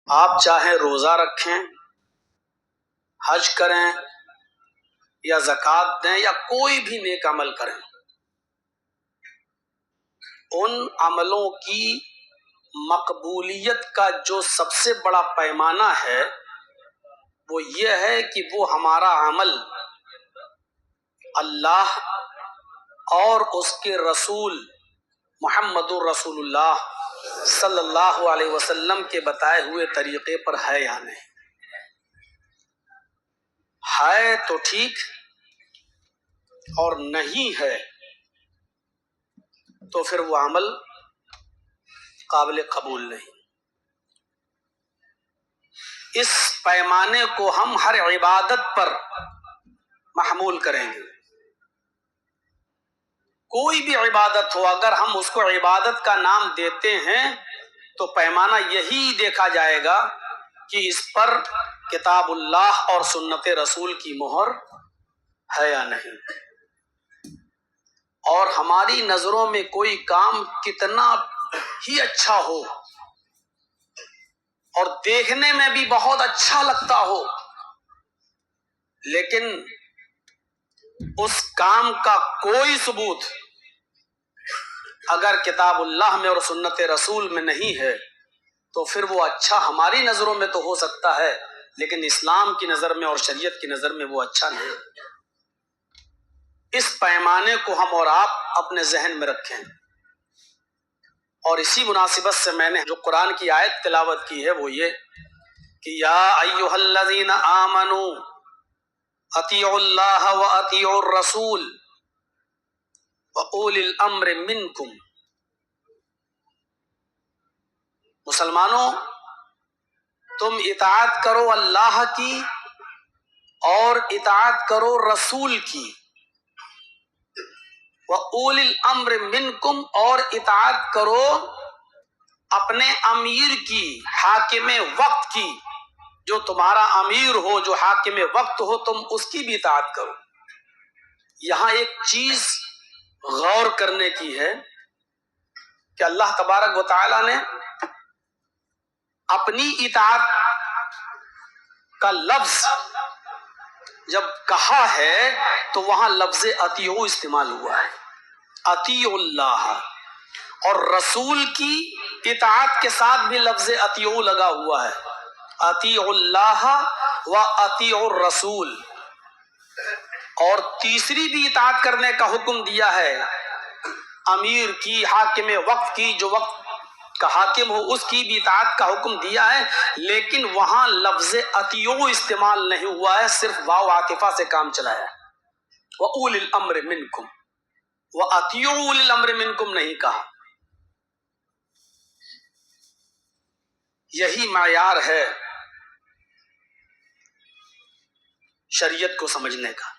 آپ چاہے روزہ رکھیں، حج کریں یا زکوٰۃ دیں یا کوئی بھی نیک عمل کریں، ان عملوں کی مقبولیت کا جو سب سے بڑا پیمانہ ہے وہ یہ ہے کہ وہ ہمارا عمل اللہ اور اس کے رسول محمد الرسول اللہ صلی اللہ علیہ وسلم کے بتائے ہوئے طریقے پر ہے یا نہیں۔ ہے تو ٹھیک، اور نہیں ہے تو پھر وہ عمل قابل قبول نہیں۔ اس پیمانے کو ہم ہر عبادت پر محمول کریں گے۔ کوئی بھی عبادت ہو، اگر ہم اس کو عبادت کا نام دیتے ہیں تو پیمانہ یہی دیکھا جائے گا کہ اس پر کتاب اللہ اور سنت رسول کی مہر ہے یا نہیں۔ اور ہماری نظروں میں کوئی کام کتنا ہی اچھا ہو اور دیکھنے میں بھی بہت اچھا لگتا ہو، لیکن اس کام کا کوئی ثبوت اگر کتاب اللہ میں اور سنت رسول میں نہیں ہے تو پھر وہ اچھا ہماری نظروں میں تو ہو سکتا ہے لیکن اسلام کی نظر میں اور شریعت کی نظر میں وہ اچھا نہیں۔ اس پیمانے کو ہم اور آپ اپنے ذہن میں رکھیں، اور اسی مناسبت سے میں نے جو قرآن کی آیت تلاوت کی ہے وہ یہ کہ یا ایھا الذین آمنوا اطیعوا اللہ واطیعوا الرسول وَأُولِي الْأَمْرِ مِنْكُمْ۔ مسلمانوں، تم اطاعت کرو اللہ کی اور اطاعت کرو رسول کی، وَأُولِي الْأَمْرِ مِنْكُمْ، اور اطاعت کرو اپنے امیر کی، حاکم وقت کی، جو تمہارا امیر ہو، جو حاکم وقت ہو، تم اس کی بھی اطاعت کرو۔ یہاں ایک چیز غور کرنے کی ہے کہ اللہ تبارک و تعالی نے اپنی اطاعت کا لفظ جب کہا ہے تو وہاں لفظ اطیعوا استعمال ہوا ہے، اطیعوا اللہ، اور رسول کی اطاعت کے ساتھ بھی لفظ اطیعوا لگا ہوا ہے، اطیعوا اللہ و اطیعوا الرسول۔ اور تیسری بھی اطاعت کرنے کا حکم دیا ہے، امیر کی، حاکم وقت کی، جو وقت کا حاکم ہو اس کی بھی اطاعت کا حکم دیا ہے، لیکن وہاں لفظ اطیعوا استعمال نہیں ہوا ہے، صرف واو عاطفہ سے کام چلایا ہے۔ وَأُولِي الْأَمْرِ مِنْكُمْ، وَأَطِيعُوا أُولِي الْأَمْرِ مِنْكُمْ نہیں کہا۔ یہی معیار ہے شریعت کو سمجھنے کا۔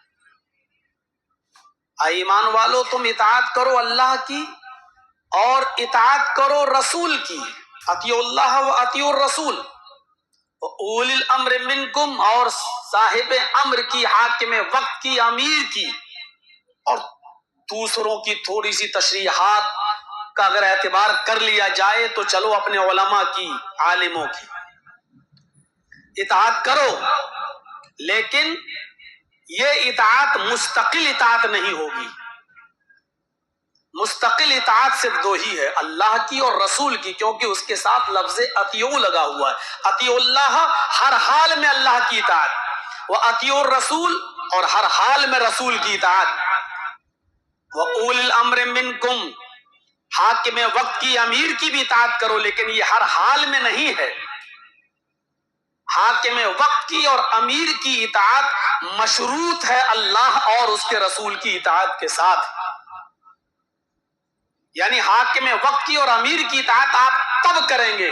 اے ایمان والو، تم اطاعت کرو اللہ کی اور اطاعت کرو رسول کی، اطیعوا اللہ و اطیعوا الرسول، اولی الامر منکم، اور صاحب امر کی، حاکم وقت کی، امیر کی۔ اور دوسروں کی تھوڑی سی تشریحات کا اگر اعتبار کر لیا جائے تو چلو اپنے علماء کی، عالموں کی اطاعت کرو، لیکن یہ اطاعت مستقل اطاعت نہیں ہوگی۔ مستقل اطاعت صرف دو ہی ہے، اللہ کی اور رسول کی، کیونکہ اس کے ساتھ لفظ اطیعوا لگا ہوا ہے۔ اطیعوا اللہ، ہر حال میں اللہ کی اطاعت، واطیعوا الرسول، اور ہر حال میں رسول کی اطاعت، واولی الامر منکم، حاکم وقت کی، امیر کی بھی اطاعت کرو، لیکن یہ ہر حال میں نہیں ہے۔ حاکم وقت کی اور امیر کی اطاعت مشروط ہے اللہ اور اس کے رسول کی اطاعت کے ساتھ۔ یعنی حاکم وقت کی اور امیر کی اطاعت آپ تب کریں گے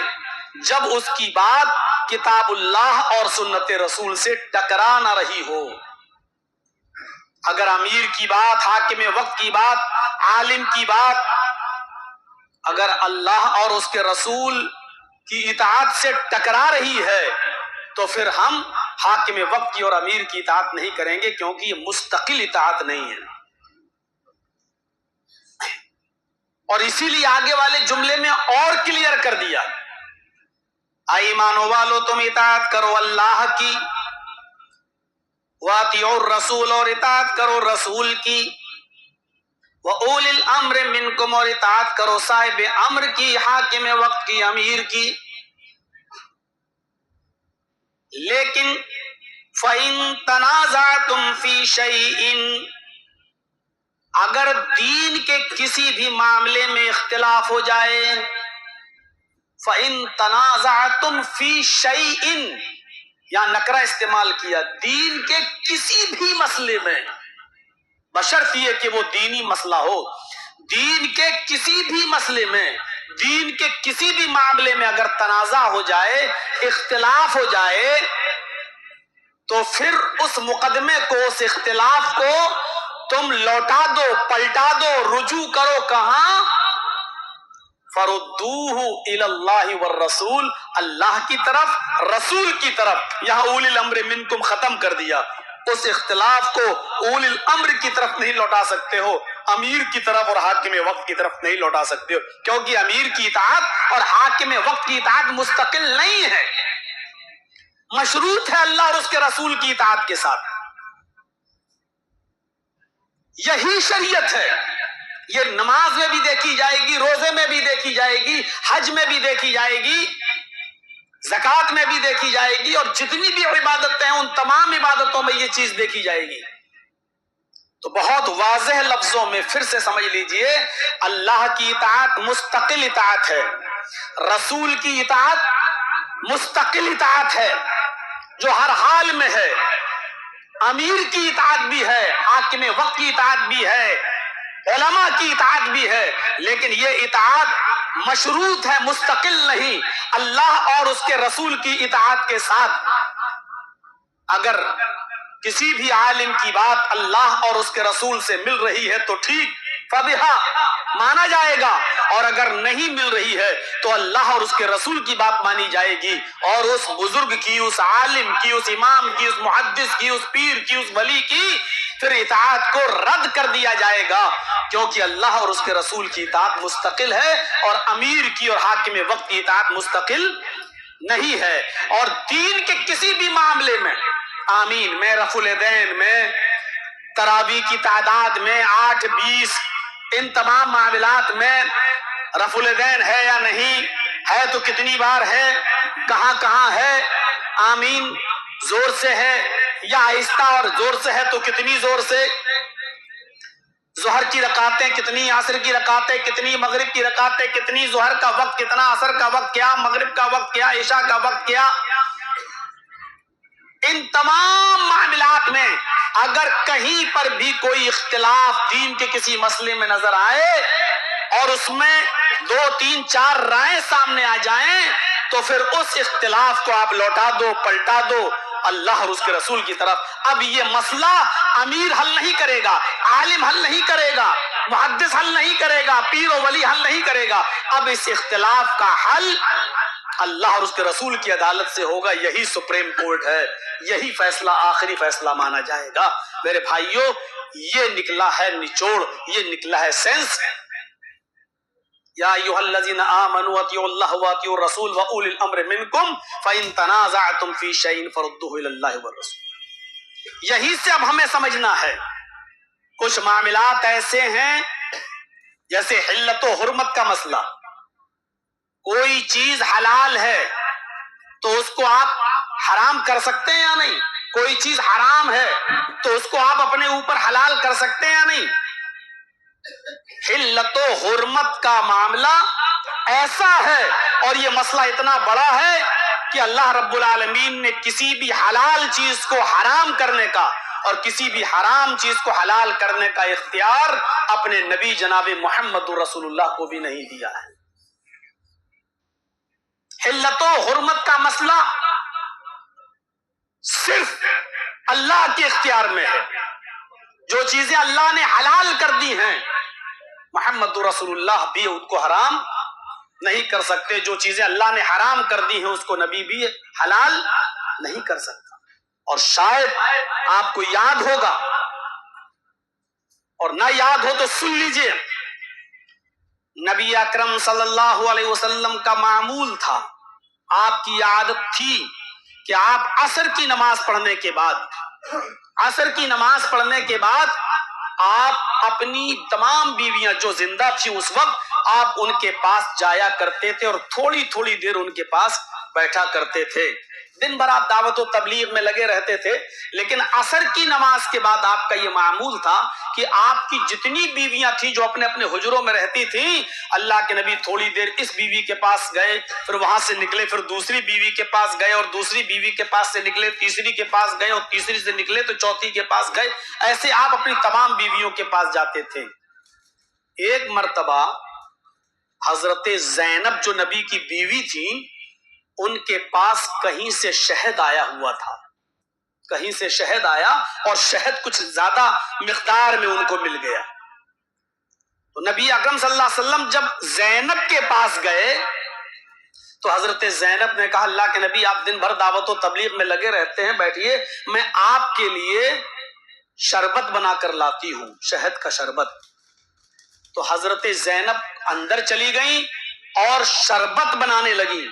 جب اس کی بات کتاب اللہ اور سنت رسول سے ٹکرا نہ رہی ہو۔ اگر امیر کی بات، حاکم وقت کی بات، عالم کی بات اگر اللہ اور اس کے رسول کی اطاعت سے ٹکرا رہی ہے تو پھر ہم حاکم وقت کی اور امیر کی اطاعت نہیں کریں گے، کیونکہ یہ مستقل اطاعت نہیں ہے۔ اور اسی لیے آگے والے جملے میں اور کلیئر کر دیا اے ایمانوں والو تم اطاعت کرو اللہ کی، واطیعوا الرسول اور اطاعت کرو رسول کی، وَأُولِي الْأَمْرِ مِنْكُمْ اور اطاعت کرو صاحب امر کی، حاکم وقت کی، امیر کی۔ لیکن فَإِن تَنَازَعْتُمْ فِي شَيْءٍ اگر دین کے کسی بھی معاملے میں اختلاف ہو جائے، فَإِن تَنَازَعْتُمْ فِي شَيْءٍ یا نکرہ استعمال کیا، دین کے کسی بھی مسئلے میں، بشرط یہ کہ وہ دینی مسئلہ ہو، دین کے کسی بھی مسئلے میں، دین کے کسی بھی معاملے میں اگر تنازع ہو جائے، اختلاف ہو جائے، تو پھر اس مقدمے کو، اس اختلاف کو تم لوٹا دو، پلٹا دو، رجوع کرو کہاں؟ فَرُدُّوهُ إِلَى اللَّهِ وَالرَّسُولِ اللہ کی طرف، رسول کی طرف۔ یہاں اولی الامر منکم ختم کر دیا، اس اختلاف کو اولی الامر کی طرف نہیں لوٹا سکتے ہو، امیر کی طرف اور حاکم وقت کی طرف نہیں لوٹا سکتے ہو، کیونکہ امیر کی اطاعت اور حاکم وقت کی اطاعت مستقل نہیں ہے، مشروط ہے اللہ اور اس کے رسول کی اطاعت کے ساتھ۔ یہی شریعت ہے، یہ نماز میں بھی دیکھی جائے گی، روزے میں بھی دیکھی جائے گی، حج میں بھی دیکھی جائے گی، زکوٰۃ میں بھی دیکھی جائے گی، اور جتنی بھی عبادتیں ہیں ان تمام عبادتوں میں یہ چیز دیکھی جائے گی۔ تو بہت واضح لفظوں میں پھر سے سمجھ لیجئے، اللہ کی اطاعت مستقل اطاعت ہے، رسول کی اطاعت مستقل اطاعت ہے جو ہر حال میں ہے، امیر کی اطاعت بھی ہے، حاکم وقت کی اطاعت بھی ہے، علماء کی اطاعت بھی ہے، لیکن یہ اطاعت مشروط ہے، مستقل نہیں۔ اللہ اور اس کے رسول کی اطاعت کے ساتھ اگر کسی بھی عالم کی بات اللہ اور اس کے رسول سے مل رہی ہے تو ٹھیک، فبہا مانا جائے گا، اور اگر نہیں مل رہی ہے تو اللہ اور اس کے رسول کی بات مانی جائے گی، اور اس بزرگ کی، اس عالم کی، اس امام کی، اس محدث کی، اس پیر کی، اس ولی کی پھر اطاعت کو رد کر دیا جائے گا، کیونکہ اللہ اور اس کے رسول کی اطاعت مستقل ہے اور امیر کی اور حاکم وقت کی اطاعت مستقل نہیں ہے۔ اور دین کے کسی بھی معاملے میں، آمین میں، رفع الیدین میں، تراویح کی تعداد میں، 8، 20، ان تمام معاملات میں رفع الیدین ہے یا نہیں ہے، تو کتنی بار ہے، کہاں کہاں ہے، آمین زور سے ہے یا آہستہ اور زور سے ہے تو کتنی زور سے، ظہر کی رکعتیں کتنی، عصر کی رکعتیں کتنی، مغرب کی رکعتیں کتنی، ظہر کا وقت کتنا، عصر کا وقت کیا، مغرب کا وقت کیا، عشاء کا وقت کیا، ان تمام معاملات میں اگر کہیں پر بھی کوئی اختلاف دین کے کسی مسئلے میں نظر آئے اور اس میں 2، 3، 4 رائے سامنے آ جائیں تو پھر اس اختلاف کو آپ لوٹا دو، پلٹا دو اللہ اور اس کے رسول کی طرف۔ اب یہ مسئلہ امیر حل نہیں کرے گا، عالم حل نہیں کرے گا، محدث حل نہیں کرے گا، پیر و ولی حل نہیں کرے گا، اب اس اختلاف کا حل اللہ اور اس کے رسول کی عدالت سے ہوگا، یہی سپریم کورٹ ہے، یہی فیصلہ آخری فیصلہ مانا جائے گا۔ میرے بھائیوں، یہ نکلا ہے نچوڑ، یہ نکلا ہے سینس۔ یا ایھا الذین آمنوا اطیعوا اللہ واطیعوا الرسول واولی الامر منکم فان تنازعتم فی شیء فردوہ الی اللہ والرسول۔ یہی سے اب ہمیں سمجھنا ہے، کچھ معاملات ایسے ہیں جیسے حلت و حرمت کا مسئلہ، کوئی چیز حلال ہے تو اس کو آپ حرام کر سکتے ہیں یا نہیں، کوئی چیز حرام ہے تو اس کو آپ اپنے اوپر حلال کر سکتے ہیں یا نہیں۔ حلت و حرمت کا معاملہ ایسا ہے اور یہ مسئلہ اتنا بڑا ہے کہ اللہ رب العالمین نے کسی بھی حلال چیز کو حرام کرنے کا اور کسی بھی حرام چیز کو حلال کرنے کا اختیار اپنے نبی جناب محمد رسول اللہ کو بھی نہیں دیا ہے۔ حلت و حرمت کا مسئلہ صرف اللہ کے اختیار میں ہے، جو چیزیں اللہ نے حلال کر دی ہیں محمد رسول اللہ بھی ان کو حرام نہیں کر سکتے، جو چیزیں اللہ نے حرام کر دی ہیں اس کو نبی بھی حلال نہیں کر سکتا۔ اور شاید آپ کو یاد ہوگا، اور نہ یاد ہو تو سن لیجئے، نبی اکرم صلی اللہ علیہ وسلم کا معمول تھا آپ کی عادت تھی کہ آپ عصر کی نماز پڑھنے کے بعد آپ اپنی تمام بیویاں جو زندہ تھی اس وقت آپ ان کے پاس جایا کرتے تھے اور تھوڑی تھوڑی دیر ان کے پاس بیٹھا کرتے تھے. دن بھر آپ دعوت و تبلیغ میں لگے رہتے تھے، لیکن عصر کی نماز کے بعد آپ کا یہ معمول تھا کہ آپ کی جتنی بیویاں تھیں جو اپنے اپنے حجروں میں رہتی تھیں، اللہ کے نبی تھوڑی دیر اس بیوی کے پاس گئے، پھر وہاں سے نکلے، پھر دوسری بیوی کے پاس گئے، اور دوسری بیوی کے پاس سے نکلے تیسری کے پاس گئے، اور تیسری سے نکلے تو چوتھی کے پاس گئے. ایسے آپ اپنی تمام بیویوں کے پاس جاتے تھے. ایک مرتبہ حضرت زینب جو نبی کی بیوی تھی، ان کے پاس کہیں سے شہد آیا ہوا تھا، کہیں سے شہد آیا اور شہد کچھ زیادہ مقدار میں ان کو مل گیا. تو نبی اکرم صلی اللہ علیہ وسلم جب زینب کے پاس گئے تو حضرت زینب نے کہا اللہ کے نبی آپ دن بھر دعوت و تبلیغ میں لگے رہتے ہیں، بیٹھیے میں آپ کے لیے شربت بنا کر لاتی ہوں، شہد کا شربت. تو حضرت زینب اندر چلی گئیں اور شربت بنانے لگی.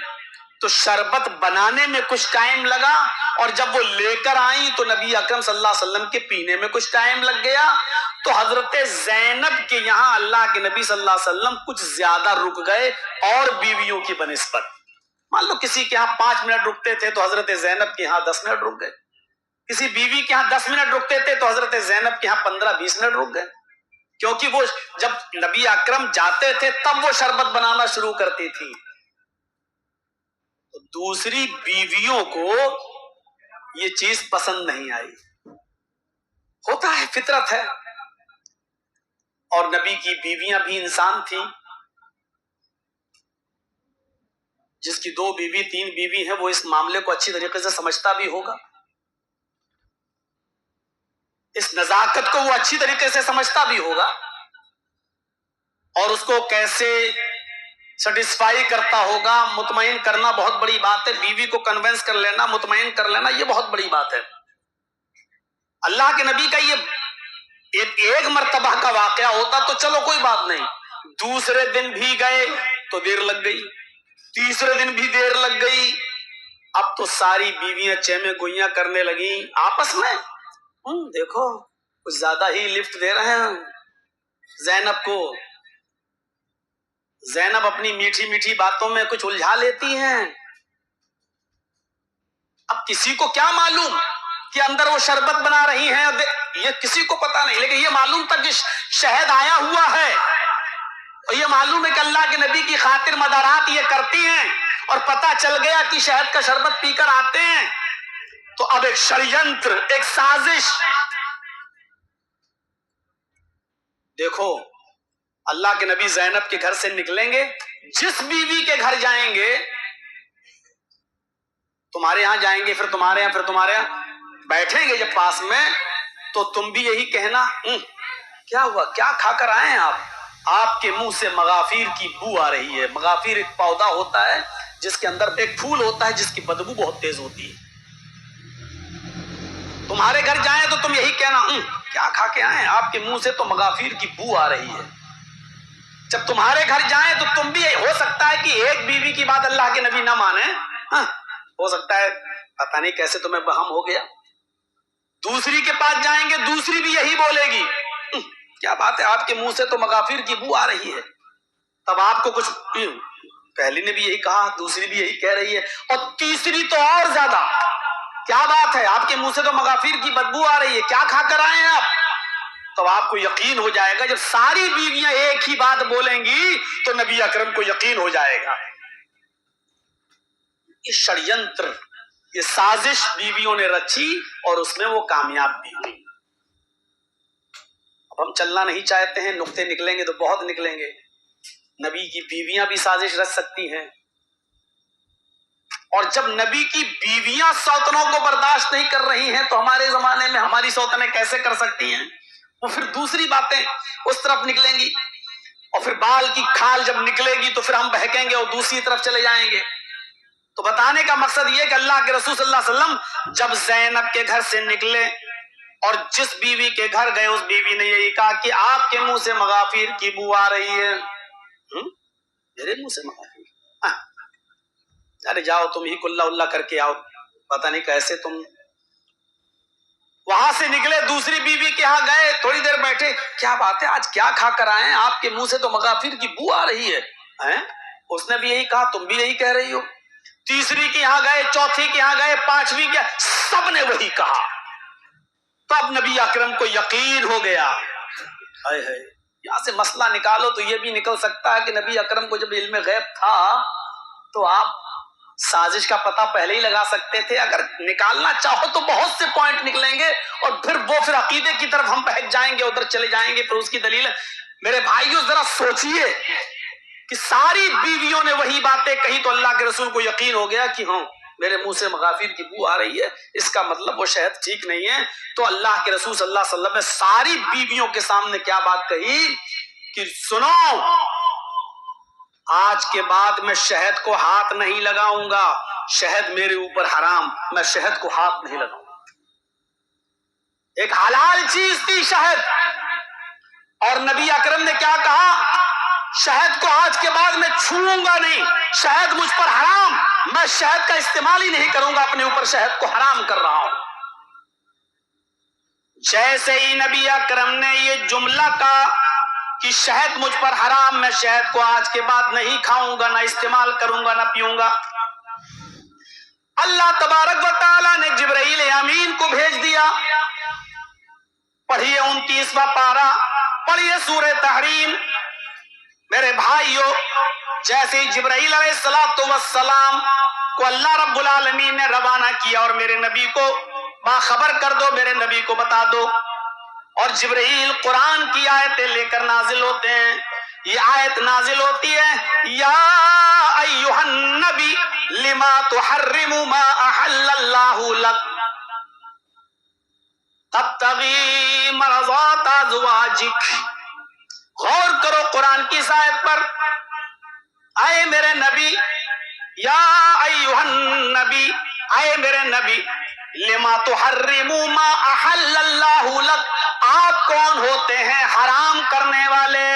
تو شربت بنانے میں کچھ ٹائم لگا، اور جب وہ لے کر آئیں تو نبی اکرم صلی اللہ علیہ وسلم کے پینے میں کچھ ٹائم لگ گیا. تو حضرت زینب کے یہاں اللہ کے نبی صلی اللہ علیہ وسلم کچھ زیادہ رک گئے اور بیویوں کی بنسبت. مان لو کسی کے یہاں 5 منٹ رکتے تھے تو حضرت زینب کے یہاں 10 منٹ رک گئے، کسی بیوی کے یہاں 10 منٹ رکتے تھے تو حضرت زینب کے یہاں 15-20 منٹ رک گئے. کیونکہ وہ جب نبی اکرم جاتے تھے تب وہ شربت بنانا شروع کرتی تھی. تو دوسری بیویوں کو یہ چیز پسند نہیں آئی. ہوتا ہے، فطرت ہے. اور نبی کی بیویاں بھی انسان تھیں. جس کی 2 بیوی 3 بیوی ہیں وہ اس معاملے کو اچھی طریقے سے سمجھتا بھی ہوگا، اس نزاکت کو وہ اچھی طریقے سے سمجھتا بھی ہوگا، اور اس کو کیسے سیٹسفائی کرتا ہوگا. مطمئن کرنا بہت بڑی بات ہے، بیوی کو کنونس کر لینا، مطمئن کر لینا، یہ بہت بڑی بات ہے. اللہ کے نبی کا یہ ایک مرتبہ کا واقعہ ہوتا تو چلو کوئی بات نہیں، دوسرے دن بھی گئے تو دیر لگ گئی، تیسرے دن بھی دیر لگ گئی. اب تو ساری بیویاں چیمے گوئیاں کرنے لگیں آپس میں، دیکھو کچھ زیادہ ہی لفٹ دے رہے ہیں زینب کو، زینب اپنی میٹھی میٹھی باتوں میں کچھ الجھا لیتی ہیں. اب کسی کو کیا معلوم کہ اندر وہ شربت بنا رہی ہیں، یہ کسی کو پتا نہیں، لیکن یہ معلوم تھا کہ شہد آیا ہوا ہے، اور یہ معلوم ہے کہ اللہ کے نبی کی خاطر مدارات یہ کرتی ہیں، اور پتا چل گیا کہ شہد کا شربت پی کر آتے ہیں. تو اب ایک شریعنتر، ایک سازش. دیکھو اللہ کے نبی زینب کے گھر سے نکلیں گے، جس بیوی کے گھر جائیں گے، تمہارے یہاں جائیں گے، پھر تمہارے یہاں، پھر تمہارے یہاں بیٹھیں گے جب پاس میں، تو تم بھی یہی کہنا کیا ہوا، کیا کھا کر آئے ہیں آپ کے منہ سے مغافیر کی بو آ رہی ہے. مغافیر ایک پودا ہوتا ہے جس کے اندر ایک پھول ہوتا ہے جس کی بدبو بہت تیز ہوتی ہے. تمہارے گھر جائیں تو تم یہی کہنا کیا کھا کے آئے ہیں، آپ کے منہ سے تو مغافیر کی بو آ رہی ہے. جب تمہارے گھر جائیں تو تم بھی، ہو سکتا ہے کہ ایک بیوی کی بات اللہ کے نبی نہ مانے، ہو سکتا ہے پتہ نہیں کیسے تمہیں وہم ہو گیا. دوسری کے پاس جائیں گے، دوسری بھی یہی بولے گی کیا بات ہے آپ کے منہ سے تو مغافیر کی بو آ رہی ہے. تب آپ کو کچھ، پہلی نے بھی یہی کہا، دوسری بھی یہی کہہ رہی ہے، اور تیسری تو اور زیادہ، کیا بات ہے آپ کے منہ سے تو مغافیر کی بدبو آ رہی ہے، کیا کھا کر آئے ہیں آپ. تو آپ کو یقین ہو جائے گا. جب ساری بیویاں ایک ہی بات بولیں گی تو نبی اکرم کو یقین ہو جائے گا. یہ شریعنتر، یہ سازش بیویوں نے رچی اور اس میں وہ کامیاب بھی ہوئی. اب ہم چلنا نہیں چاہتے ہیں، نقطے نکلیں گے تو بہت نکلیں گے. نبی کی بیویاں بھی سازش رچ سکتی ہیں، اور جب نبی کی بیویاں سوتنوں کو برداشت نہیں کر رہی ہیں تو ہمارے زمانے میں ہماری سوتنیں کیسے کر سکتی ہیں. وہ پھر دوسری باتیں اس طرف نکلیں گی، اور پھر بال کی کھال جب نکلے گی تو پھر ہم بہکیں گے اور دوسری طرف چلے جائیں گے. تو بتانے کا مقصد یہ کہ اللہ کے رسول صلی اللہ علیہ وسلم جب زینب کے گھر سے نکلے اور جس بیوی کے گھر گئے اس بیوی نے یہی کہا کہ آپ کے منہ سے مغافیر کی بو آ رہی ہے. میرے منہ سے مغافیر؟ ارے جاؤ تم ہی کلّا اللہ کر کے آؤ، پتہ نہیں کیسے تم وہاں سے نکلے، دوسری بیوی کے ہاں گئے، تھوڑی دیر بیٹھے، کیا بات ہے آج کیا کھا کر آئے ہیں؟ آپ کے منہ سے تو مغافیر کی بو آ رہی ہے۔ اس نے بھی یہی کہا، تم بھی یہی کہہ رہی ہو۔ تیسری کے یہاں گئے، چوتھی کے یہاں گئے، پانچویں کے، سب نے وہی کہا۔ تب نبی اکرم کو یقین ہو گیا۔ ہائے ہائے، یہاں سے مسئلہ نکالو تو یہ بھی نکل سکتا ہے کہ نبی اکرم کو جب علم غیب تھا تو آپ سازش کا پتہ پہلے ہی لگا سکتے تھے۔ اگر نکالنا چاہو تو بہت سے پوائنٹ نکلیں گے اور پھر عقیدے کی طرف ہم بہک جائیں گے، ادھر چلے جائیں گے، پھر اس کی دلیل۔ میرے بھائیو ذرا سوچئے کہ ساری بیویوں نے وہی باتیں کہی تو اللہ کے رسول کو یقین ہو گیا کہ ہاں میرے منہ سے مغافیر کی بو آ رہی ہے، اس کا مطلب وہ شہد ٹھیک نہیں ہے۔ تو اللہ کے رسول صلی اللہ علیہ وسلم نے ساری بیویوں کے سامنے کیا بات کہی کہ سنو، آج کے بعد میں شہد کو ہاتھ نہیں لگاؤں گا، شہد میرے اوپر حرام، میں شہد کو ہاتھ نہیں لگاؤں گا۔ ایک حلال چیز تھی شہد، اور نبی اکرم نے کیا کہا؟ شہد کو آج کے بعد میں چھوؤں گا نہیں، شہد مجھ پر حرام، میں شہد کا استعمال ہی نہیں کروں گا، اپنے اوپر شہد کو حرام کر رہا ہوں۔ جیسے ہی نبی اکرم نے یہ جملہ کہا کہ شہد مجھ پر حرام، میں شہد کو آج کے بعد نہیں کھاؤں گا، نہ استعمال کروں گا، نہ پیوں گا، اللہ تبارک و تعالیٰ نے جبرائیل امین کو بھیج دیا۔ پڑھیے 29واں پارہ، پڑھیے سورہ تحریم۔ میرے بھائیو، جیسے ہی جبرائیل علیہ السلام کو اللہ رب العالمین نے روانہ کیا اور میرے نبی کو باخبر کر دو، میرے نبی کو بتا دو، اور جبرائیل قرآن کی آیتیں لے کر نازل ہوتے ہیں۔ یہ آیت نازل ہوتی ہے، یا ایھا النبی لما تحرم ما احل اللہ لک تبتغی مرضات ازواجک۔ غور کرو قرآن کی اس آیت پر، اے میرے نبی، یا ایھا النبی، اے میرے نبی، لما تحرم ما احل اللہ لک، آپ کون ہوتے ہیں حرام کرنے والے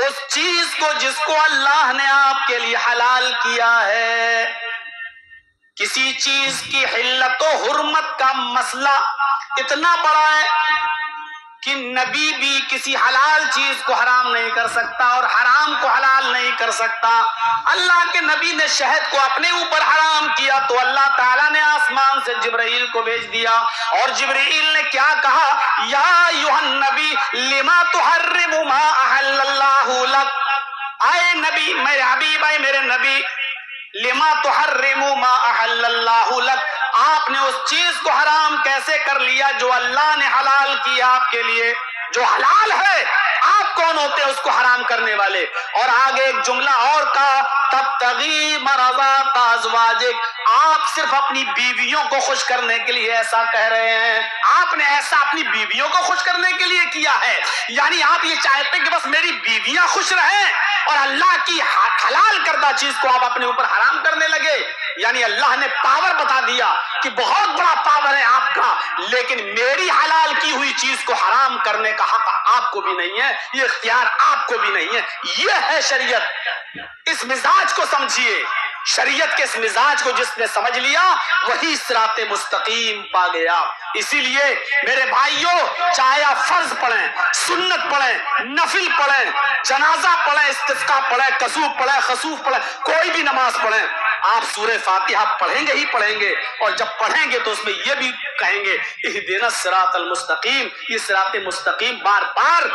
اس چیز کو جس کو اللہ نے آپ کے لیے حلال کیا ہے۔ کسی چیز کی حلت و حرمت کا مسئلہ اتنا بڑا ہے کہ نبی بھی کسی حلال چیز کو حرام نہیں کر سکتا اور حرام کو حلال نہیں کر سکتا۔ اللہ کے نبی نے شہد کو اپنے اوپر حرام کیا تو اللہ تعالیٰ نے آسمان سے جبرائیل کو بھیج دیا، اور جبرائیل نے کیا کہا؟ یا ایھا النبی لما تحرم ما احل اللہ لک، اے نبی، میرے حبیب، اے میرے نبی، لما تحرم ما احل اللہ لک، آپ نے اس چیز کو حرام کیسے کر لیا جو اللہ نے حلال کیا آپ کے لیے؟ جو حلال ہے آپ کون ہوتے ہیں اس کو حرام کرنے والے؟ اور آگے ایک جملہ اور کہا، تبتغی مرضات ازواجک، آپ صرف اپنی بیویوں کو خوش کرنے کے لیے ایسا کہہ رہے ہیں، آپ نے ایسا اپنی بیویوں کو خوش کرنے کے لیے کیا ہے، یعنی آپ یہ چاہتے ہیں کہ بس میری بیویاں خوش رہیں اور اللہ کی حلال کردہ چیز کو آپ اپنے اوپر حرام کرنے لگے۔ یعنی اللہ نے پاور بتا دیا کہ بہت بڑا پاور ہے آپ کا، لیکن میری حلال کی ہوئی چیز کو حرام کرنے کا حق آپ کو بھی نہیں ہے، یہ اختیار آپ کو بھی نہیں ہے۔ یہ ہے شریعت، اس مزاج کو سمجھیے، شریعت کے اس مزاج کو جس نے سمجھ لیا وہی صراط مستقیم پا گیا۔ اسی لیے میرے بھائیوں، چاہے آپ فرض پڑھیں، سنت پڑھیں، نفل پڑھیں، جنازہ پڑھیں، استسقاء پڑھیں، کسوف پڑھیں، خسوف پڑھیں، کوئی بھی نماز پڑھیں، آپ سورہ فاتحہ پڑھیں گے ہی پڑھیں گے، اور جب پڑھیں گے تو اس میں یہ بھی کہیں گے اہدنا الصراط المستقیم۔ یہ صراط مستقیم بار بار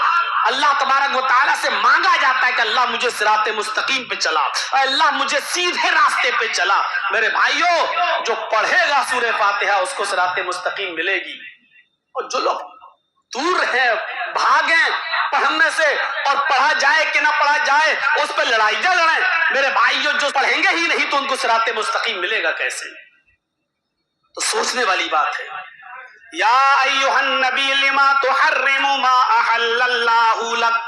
اللہ تبارک و تعالیٰ سے مانگا جاتا ہے کہ اللہ مجھے صراط مستقیم پہ چلا، اللہ مجھے سیدھے راستے پہ چلا۔ میرے بھائیوں، جو پڑھے گا سورہ فاتحہ اس کو صراط مستقیم ملے گی، اور جو لوگ دور ہیں، بھاگیں پڑھنے سے، اور پڑھا جائے کہ نہ پڑھا جائے اس پہ لڑائیاں لڑیں، میرے بھائیوں جو پڑھیں گے ہی نہیں تو ان کو صراط مستقیم ملے گا کیسے؟ تو سوچنے والی بات ہے۔ یا ایھا النبی لما تحرم ما احل اللہ لک،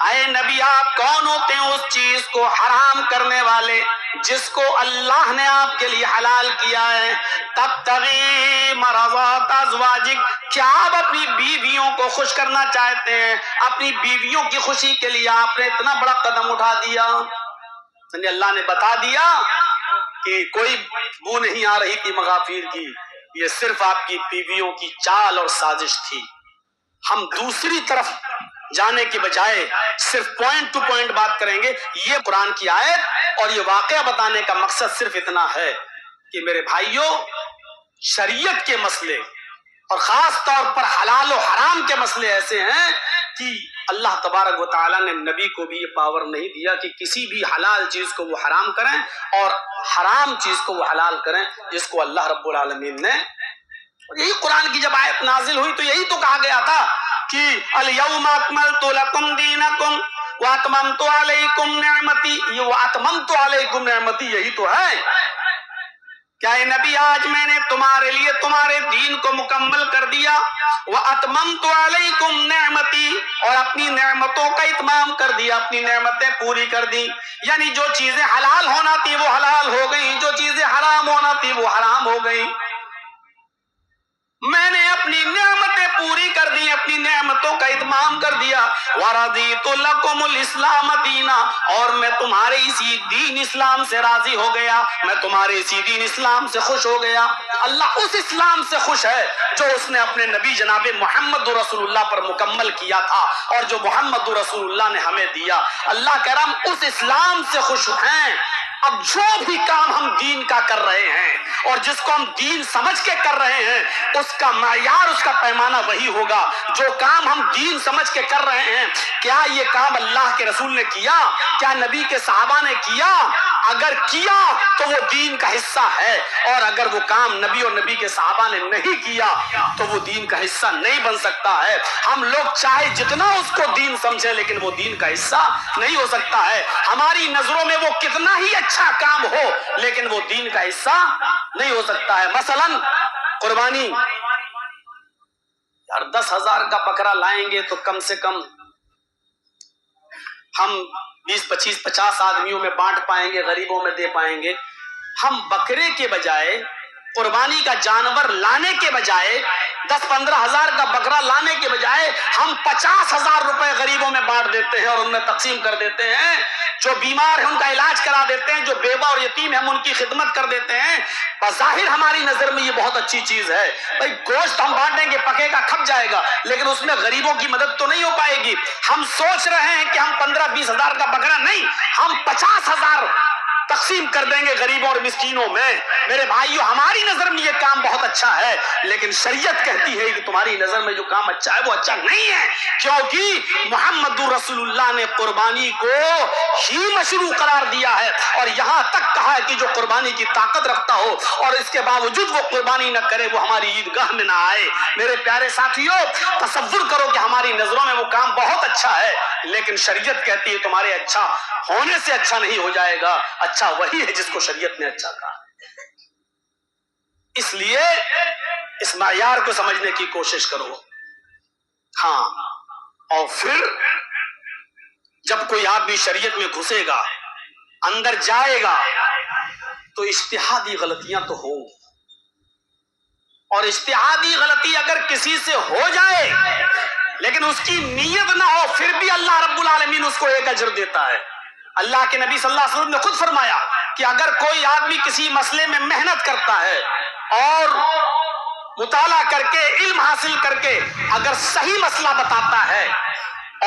اے نبی آپ کون ہوتے ہیں اس چیز کو حرام کرنے والے جس کو اللہ نے آپ کے لیے حلال کیا ہے؟ تبتغی مرضات ازواجک، کیا آپ اپنی بیویوں کو خوش کرنا چاہتے ہیں؟ اپنی بیویوں کی خوشی کے لیے آپ نے اتنا بڑا قدم اٹھا دیا، یعنی اللہ نے بتا دیا کہ کوئی بو نہیں آ رہی تھی مغافیر کی، یہ صرف آپ کی بیویوں کی چال اور سازش تھی۔ ہم دوسری طرف جانے کے بجائے صرف پوائنٹ ٹو پوائنٹ بات کریں گے۔ یہ قرآن کی آیت اور یہ واقعہ بتانے کا مقصد صرف اتنا ہے کہ میرے بھائیوں، شریعت کے مسئلے اور خاص طور پر حلال و حرام کے مسئلے ایسے ہیں کہ اللہ تبارک و تعالیٰ نے نبی کو بھی یہ پاور نہیں دیا کہ کسی بھی حلال چیز کو وہ حرام کریں اور حرام چیز کو وہ حلال کریں، جس کو اللہ رب العالمین نے۔ یہی قرآن کی جب آیت نازل ہوئی تو یہی تو کہا گیا تھا کہ الیوم اکملت لکم دینکم واتممت علیکم نعمتی، یہ واتممت علیکم نعمتی یہی تو ہے۔ کیا اے نبی آج میں نے تمہارے لیے تمہارے دین کو مکمل کر دیا، واتممت علیکم نعمتی، اور اپنی نعمتوں کا اتمام کر دیا، اپنی نعمتیں پوری کر دی، یعنی جو چیزیں حلال ہونا تھی وہ حلال ہو گئی، جو چیزیں حرام ہونا تھی وہ حرام ہو گئی۔ میں نے اپنی نعمتیں پوری کر دی، اپنی نعمتوں کا اتمام کر دیا۔ وَرَضِيتُ لَكُمُ الْإِسْلَامَ دِينًا، اور میں تمہارے اسی دین اسلام سے راضی ہو گیا، میں تمہارے اسی دین اسلام سے خوش ہو گیا۔ اللہ اس اسلام سے خوش ہے جو اس نے اپنے نبی جناب محمد رسول اللہ پر مکمل کیا تھا اور جو محمد رسول اللہ نے ہمیں دیا۔ اللہ کہہ رہا ہم اس اسلام سے خوش ہیں۔ اب جو بھی کام ہم دین کا کر رہے ہیں اور جس کو ہم دین سمجھ کے کر رہے ہیں، اس کا معیار، اس کا پیمانہ وہی ہوگا۔ جو کام ہم دین سمجھ کے کر رہے ہیں، کیا یہ کام اللہ کے رسول نے کیا؟ کیا نبی کے صحابہ نے کیا؟ اگر کیا تو وہ دین کا حصہ ہے، اور اگر وہ کام نبی اور نبی کے صحابہ نے نہیں کیا تو وہ دین کا حصہ نہیں بن سکتا ہے۔ ہم لوگ چاہے جتنا اس کو دین سمجھیں لیکن وہ دین کا حصہ نہیں ہو سکتا ہے۔ ہماری نظروں میں وہ کتنا ہی اچھا کام ہو لیکن وہ دین کا حصہ نہیں ہو سکتا ہے۔ مثلا قربانی، یار 10,000 کا بکرا لائیں گے تو کم سے کم ہم 20 25 50 آدمیوں میں بانٹ پائیں گے، غریبوں میں دے پائیں گے۔ ہم بکرے کے بجائے، قربانی کا جانور لانے کے بجائے، 10-15 ہزار کا بکرا لانے کے بجائے ہم 50,000 روپے غریبوں میں بانٹ دیتے ہیں اور ان میں تقسیم کر دیتے ہیں۔ جو بیمار ہیں ان کا علاج کرا دیتے ہیں، جو بیوہ اور یتیم ہیں ہم ان کی خدمت کر دیتے ہیں۔ بظاہر ہماری نظر میں یہ بہت اچھی چیز ہے، بھائی گوشت ہم بانٹیں گے، پکے گا، کھپ جائے گا، لیکن اس میں غریبوں کی مدد تو نہیں ہو پائے گی۔ ہم سوچ رہے ہیں کہ ہم 15-20 ہزار کا بکرا نہیں، ہم 50,000 تقسیم کر دیں گے غریبوں اور مسکینوں میں۔ میرے بھائیو، ہماری نظر میں یہ کام بہت اچھا ہے، لیکن شریعت کہتی ہے کہ تمہاری نظر میں جو کام اچھا ہے وہ اچھا نہیں ہے، کیونکہ محمد رسول اللہ نے قربانی کو ہی مشروع قرار دیا ہے، اور یہاں تک کہا ہے کہ جو قربانی کی طاقت رکھتا ہو اور اس کے باوجود وہ قربانی نہ کرے وہ ہماری عیدگاہ میں نہ آئے۔ میرے پیارے ساتھیو، تصور کرو کہ ہماری نظروں میں وہ کام بہت اچھا ہے، لیکن شریعت کہتی ہے تمہارے اچھا ہونے سے اچھا نہیں ہو جائے گا، اچھا وہی ہے جس کو شریعت نے اچھا کہا۔ اس لیے اس معیار کو سمجھنے کی کوشش کرو۔ ہاں، اور پھر جب کوئی آدمی شریعت میں گھسے گا، اندر جائے گا، تو اجتہادی غلطیاں تو ہوں گی، اور اجتہادی غلطی اگر کسی سے ہو جائے لیکن اس کی نیت نہ ہو، پھر بھی اللہ رب العالمین اس کو ایک اجر دیتا ہے۔ اللہ کے نبی صلی اللہ علیہ وسلم نے خود فرمایا کہ اگر کوئی آدمی کسی مسئلے میں محنت کرتا ہے اور مطالعہ کر کے، علم حاصل کر کے اگر صحیح مسئلہ بتاتا ہے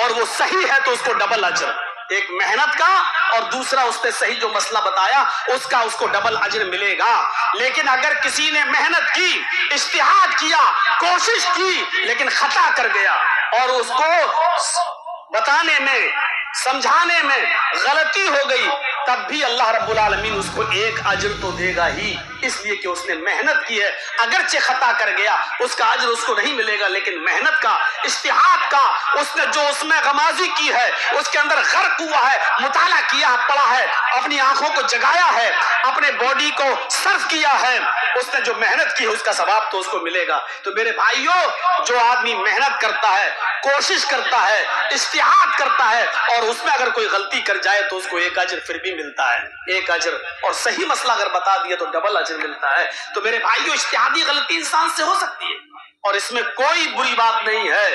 اور وہ صحیح ہے تو اس کو ڈبل اجر، ایک محنت کا اور دوسرا اس نے صحیح جو مسئلہ بتایا اس کا اس کو ڈبل اجر ملے گا۔ لیکن اگر کسی نے محنت کی، اجتہاد کیا، کوشش کی، لیکن خطا کر گیا اور اس کو بتانے میں، سمجھانے میں غلطی ہو گئی، تب بھی اللہ رب العالمین اس کو ایک اجر تو دے گا ہی، اس لیے کہ اس نے محنت کی ہے۔ اگرچہ خطا کر گیا، اس کا اجر اس کو نہیں ملے گا، لیکن محنت کا، اجتہاد کا، اس نے جو اس میں غمازی کی ہے، اس کے اندر غرق ہوا ہے، مطالعہ کیا، پڑھا ہے، اپنی آنکھوں کو جگایا ہے، اپنے باڈی کو صرف کیا ہے، اس نے جو محنت کی ہے اس کا ثواب تو اس کو ملے گا۔ تو میرے بھائیوں، جو آدمی محنت کرتا ہے، کوشش کرتا ہے، اجتہاد کرتا ہے اور اس میں اگر کوئی غلطی کر جائے تو اس کو ایک اجر پھر بھی ملتا ہے، ایک اجر، اور صحیح مسئلہ اگر بتا دیا تو ڈبل اجر ملتا ہے۔ تو میرے بھائیوں، اجتہادی غلطی انسان سے ہو سکتی ہے اور اس میں کوئی بری بات نہیں ہے،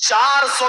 400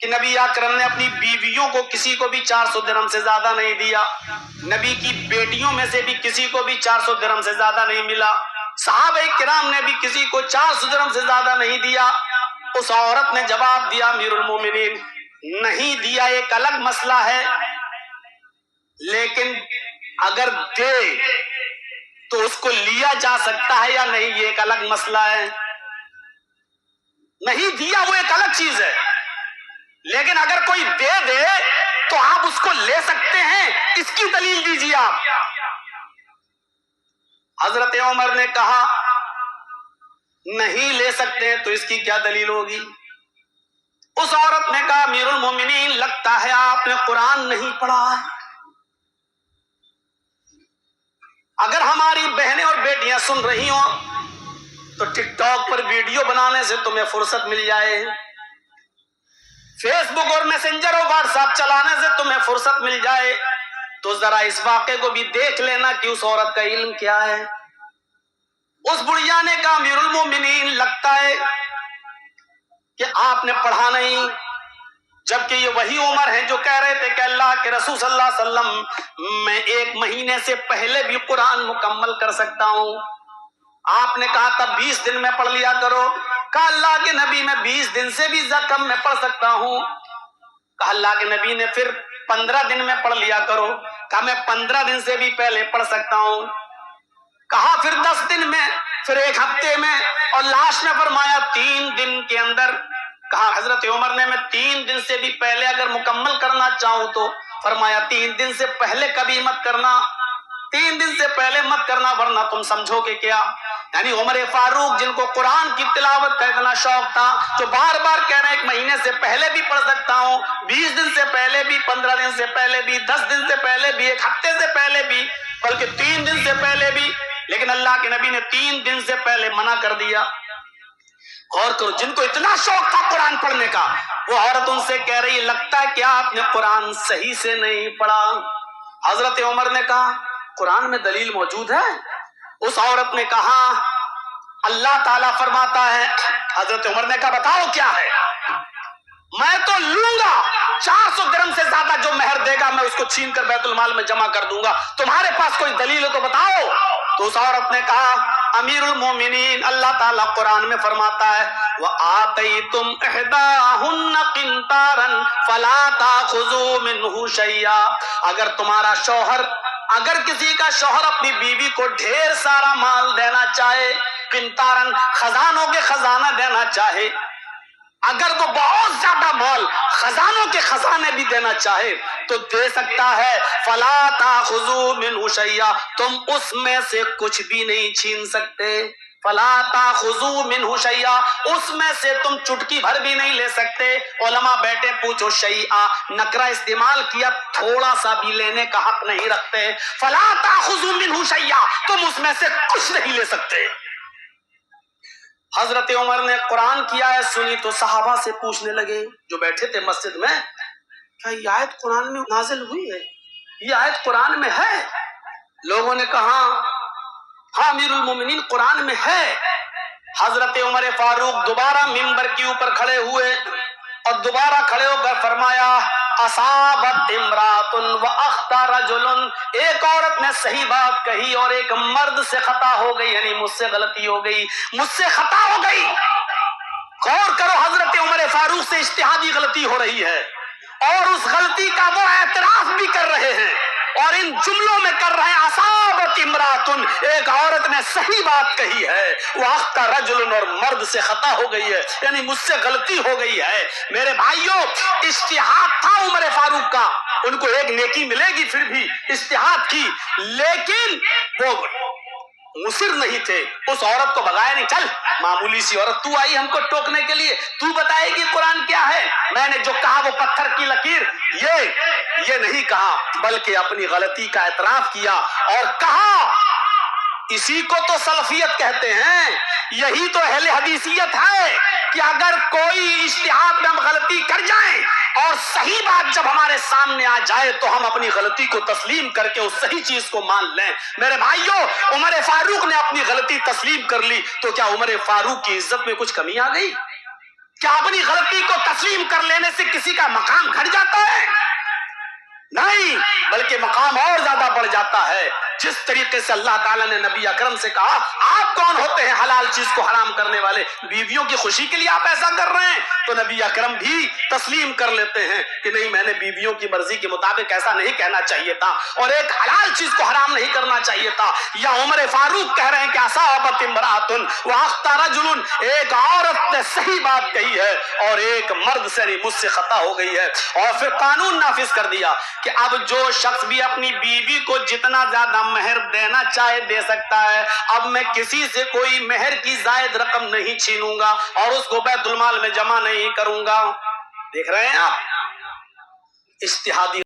کہ نبی اکرم نے اپنی بیویوں کو کسی کو بھی 400 درہم سے زیادہ نہیں دیا، نبی کی بیٹیوں میں سے بھی کسی کو بھی 400 درہم سے زیادہ نہیں ملا، صحابہ کرام نے بھی کسی کو 400 درہم سے زیادہ نہیں دیا۔ اس عورت نے جواب دیا امیر المومنین نہیں دیا ایک الگ مسئلہ ہے، لیکن اگر دے تو اس کو لیا جا سکتا ہے یا نہیں یہ ایک الگ مسئلہ ہے۔ نہیں دیا وہ ایک الگ چیز ہے، لیکن اگر کوئی دے دے تو آپ اس کو لے سکتے ہیں، اس کی دلیل دیجیے آپ۔ حضرت عمر نے کہا نہیں لے سکتے ہیں تو اس کی کیا دلیل ہوگی؟ اس عورت نے کہا امیر المومنین لگتا ہے آپ نے قرآن نہیں پڑھا ہے۔ اگر ہماری بہنیں اور بیٹیاں سن رہی ہوں تو ٹک ٹاک پر ویڈیو بنانے سے تمہیں فرصت مل جائے، فیس بک اور میسنجر اور واٹس ایپ چلانے سے تمہیں فرصت مل جائے، تو ذرا اس واقعے کو بھی دیکھ لینا کہ اس عورت کا علم کیا ہے۔ اس بڑھیا نے کہا امیر المومنین لگتا ہے کہ آپ نے پڑھا نہیں، جبکہ یہ وہی عمر ہے جو کہہ رہے تھے کہ اللہ کے رسول صلی اللہ علیہ وسلم میں 1 مہینے سے پہلے بھی قرآن مکمل کر سکتا ہوں۔ آپ نے کہا تب 20 دن میں پڑھ لیا کرو، کہا اللہ کے نبی میں 20 دن سے بھی کم میں پڑھ سکتا ہوں، کہا اللہ کے نبی نے پھر 15 دن میں پڑھ لیا کرو، کہا میں 15 دن سے بھی پہلے پڑھ سکتا ہوں، کہا پھر 10 دن میں، پھر 1 ہفتے میں، اور لاسٹ میں فرمایا 3 دن کے اندر۔ کہا حضرت عمر نے میں 3 دن سے بھی پہلے اگر مکمل کرنا چاہوں تو، فرمایا 3 دن سے پہلے کبھی مت کرنا، 3 دن سے پہلے مت کرنا ورنہ تم سمجھو کہ کیا۔ یعنی عمر فاروق جن کو قرآن کی تلاوت کا اتنا شوق تھا، جو بار بار کہہ رہے ہیں 1 مہینے سے پہلے بھی پڑھ سکتا ہوں، 20 دن سے پہلے بھی، 15 دن سے پہلے بھی، 10 دن سے پہلے بھی، 1 ہفتے سے پہلے بھی، بلکہ 3 دن سے پہلے بھی، لیکن اللہ کے نبی نے 3 دن سے پہلے منع کر دیا۔ غور کرو، جن کو اتنا شوق تھا قرآن پڑھنے کا، وہ عورت ان سے کہہ رہی لگتا ہے کہ آپ نے قرآن صحیح سے نہیں پڑھا۔ حضرت عمر نے کہا قرآن میں دلیل موجود ہے؟ اس عورت نے کہا اللہ تعالیٰ فرماتا ہے۔ حضرت عمر نے کہا بتاؤ کیا ہے؟ میں تو لوں گا 400 درہم سے زیادہ جو مہر دے گا میں اس کو چھین کر بیت المال میں جمع کر دوں گا، تمہارے پاس کوئی دلیل ہے تو بتاؤ۔ تو اس عورت نے کہا امیر المومنین اللہ تعالیٰ قرآن میں فرماتا ہے وَآتَيْتُمْ إِحْدَاهُنَّ قِنْطَارًا فَلَا تَأْخُذُوا مِنْهُ شَيْئًا، اگر تمہارا شوہر، اگر کسی کا شوہر اپنی بیوی کو ڈھیر سارا مال دینا چاہے، قنطاراً خزانوں کے خزانہ دینا چاہے، اگر وہ بہت زیادہ مال خزانوں کے خزانے بھی دینا چاہے تو دے سکتا ہے۔ فَلَا تَأْخُذُوا مِنْهُ شَيْئًا، تم اس میں سے کچھ بھی نہیں چھین سکتے۔ فَلَا تَأْخُذُوا مِنْهُ شَيْئًا، اس میں سے تم چٹکی بھر بھی نہیں لے سکتے۔ علماء بیٹھے پوچھو شَيْئًا نکرہ استعمال کیا، تھوڑا سا بھی لینے کا حق نہیں رکھتے۔ فَلَا تَأْخُذُوا مِنْهُ شَيْئًا، تم اس میں سے کچھ نہیں لے سکتے۔ حضرت عمر نے قرآن کی آیت سنی تو صحابہ سے پوچھنے لگے جو بیٹھے تھے مسجد میں، کیا یہ آیت قرآن میں نازل ہوئی ہے؟ یہ آیت قرآن میں ہے؟ لوگوں نے کہا ہاں امیر المومنین قرآن میں ہے۔ حضرت عمر فاروق دوبارہ ممبر کے اوپر کھڑے ہوئے اور دوبارہ کھڑے ہو کر فرمایا اصابت امرات و اخطا رجل، ایک عورت نے صحیح بات کہی اور ایک مرد سے خطا ہو گئی، یعنی مجھ سے غلطی ہو گئی، مجھ سے خطا ہو گئی۔ غور کرو، حضرت عمر فاروق سے اجتہادی غلطی ہو رہی ہے اور اس غلطی کا وہ اعتراف بھی کر رہے ہیں اور ان جملوں میں کر رہے ہیں اصابت امرات، ایک عورت نے صحیح بات کہی ہے، وہ اخطا رجل، اور مرد سے خطا ہو گئی ہے، یعنی مجھ سے غلطی ہو گئی ہے۔ میرے بھائیوں اجتہاد تھا عمر فاروق کا، ان کو ایک نیکی ملے گی، پھر بھی اجتہاد کی، لیکن وہ مصر نہیں تھے، اس عورت کو بھگایا نہیں، چل معمولی سی عورت تو آئی ہم کو ٹوکنے کے لیے، تو بتائے گی قرآن کیا ہے؟ میں نے جو کہا وہ پتھر کی لکیر، یہ نہیں کہا، بلکہ اپنی غلطی کا اعتراف کیا اور کہا اسی کو تو سلفیت کہتے ہیں، یہی تو اہل حدیثیت ہے کہ اگر کوئی اجتہاد میں ہم غلطی کر جائیں اور صحیح بات جب ہمارے سامنے آ جائے تو ہم اپنی غلطی کو تسلیم کر کے اس صحیح چیز کو مان لیں۔ میرے بھائیوں عمر فاروق نے اپنی غلطی تسلیم کر لی تو کیا عمر فاروق کی عزت میں کچھ کمی آ گئی؟ کیا اپنی غلطی کو تسلیم کر لینے سے کسی کا مقام گھٹ جاتا ہے؟ نہیں، بلکہ مقام اور زیادہ بڑھ جاتا ہے۔ جس طریقے سے اللہ تعالیٰ نے نبی اکرم سے کہا آپ کون ہوتے ہیں حلال چیز کو حرام کرنے والے، بیویوں کی خوشی کے لیے آپ ایسا کر رہے ہیں، تو نبی اکرم بھی تسلیم کر لیتے ہیں کہ نہیں، میں نے بیویوں کی مرضی کے مطابق ایسا نہیں کہنا چاہیے تھا اور ایک حلال چیز کو حرام نہیں کرنا چاہیے تھا۔ یا عمر فاروق کہہ رہے ہیں کہ اصابت امرأۃ واخطا رجل، ایک عورت نے صحیح بات کہی ہے اور ایک مرد سے مجھ سے خطا ہو گئی ہے، اور پھر قانون نافذ کر دیا کہ اب جو شخص بھی اپنی بیوی کو جتنا زیادہ مہر دینا چاہے دے سکتا ہے، اب میں کسی سے کوئی مہر کی زائد رقم نہیں چھینوں گا اور اس کو بیت المال میں جمع نہیں کروں گا۔ دیکھ رہے ہیں آپ، اجتہادی